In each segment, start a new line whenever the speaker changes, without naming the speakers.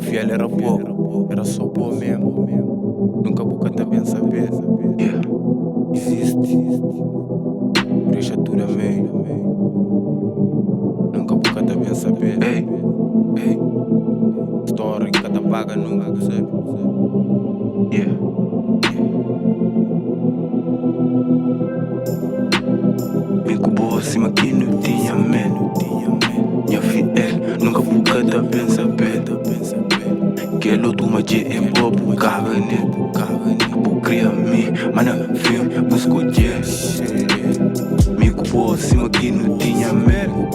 fiel era pouco, era só pô mesmo. Nunca boca tá bem saber. Yeah. Existe criatura meio. Nunca boca tá bem saber. Ei, ei. Story que cada paga nunca sabe. Yeah. Fico boa acima aqui não tinha medo. Minha fiel, nunca boca tá bem saber. Que é outro magia é bobo, carne. Por criar me, mana filme, busco dinheiro. Fico boa acima aqui não tinha medo.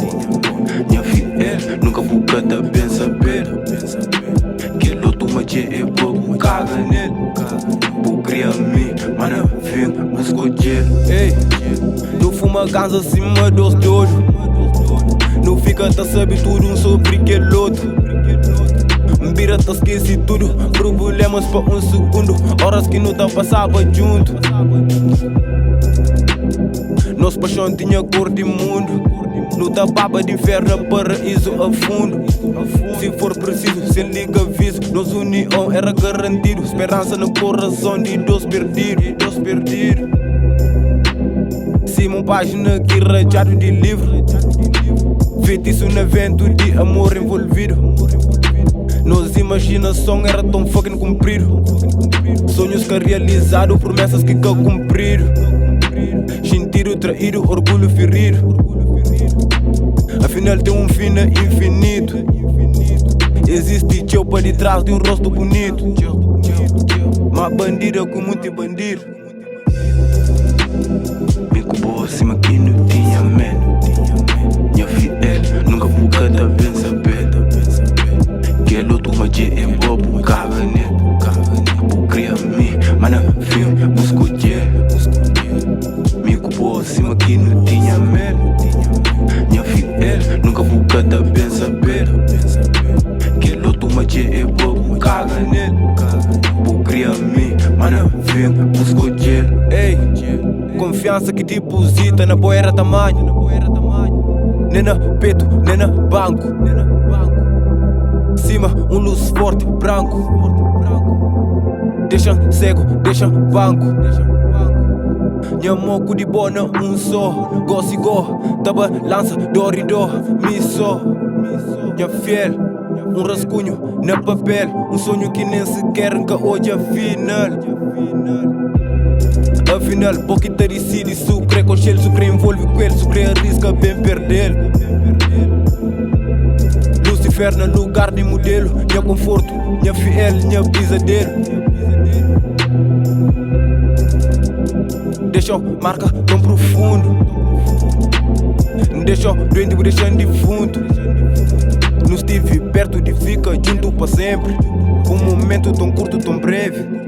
Minha fiel, nunca boca tá bem saber. Que é outro magia é bobo, carne. Por criar me, mana filme, busco dinheiro. Ei, não fuma ganza acima dos de olho. Não fica tá sabe tudo sobre aquele outro. Mbira tá esquece tudo, problemas pra um segundo. Horas que não tá passava junto. Nossa paixão tinha cor de mundo. Não tá baba de inferno, paraíso a fundo. Se for preciso, sem liga aviso. Nossa união era garantido. Esperança no coração de Deus perdido. Simão página que rajado de livro. Feitiço no evento de amor envolvido. Nossa imaginação era tão fucking cumprido. Sonhos que realizaram, promessas que cumpriram. Sentido traído, orgulho ferido. Afinal tem um fim infinito. Existe teu para de trás de um rosto bonito. Uma bandida com muito bandido. Fico boa acima que não tinha medo. Minha fiel, nunca boca tá bem saber. Que é outro magia é bobo, carne. Por criar me, mana filme, busco dinheiro. Fico boa acima que não tinha medo. Minha fiel, nunca boca tá bem saber. Que é outro magia é bobo, carne. Por criar me, mana filme, busco dinheiro. Ei, confiança que deposita na boeira tamanho. Nena peito, nena banco. Cima um luz forte, branco. Deixa cego, deixa banco. Minha moco de bona um só. Gosto igual, taba lança, dor e dor. Me só, minha fiel. Um rascunho na papel. Um sonho que nem sequer nunca hoje afinal. Afinal, pouquita decide sucre com shell, sucre envolve com ele, sucre arrisca bem perder. Lucifer no lugar de modelo, minha conforto, minha fiel, minha pisadeiro. Deixou marca tão profundo. Deixou doente, deixando defunto. Não estive perto de ficar junto para sempre. Um momento tão curto, tão breve.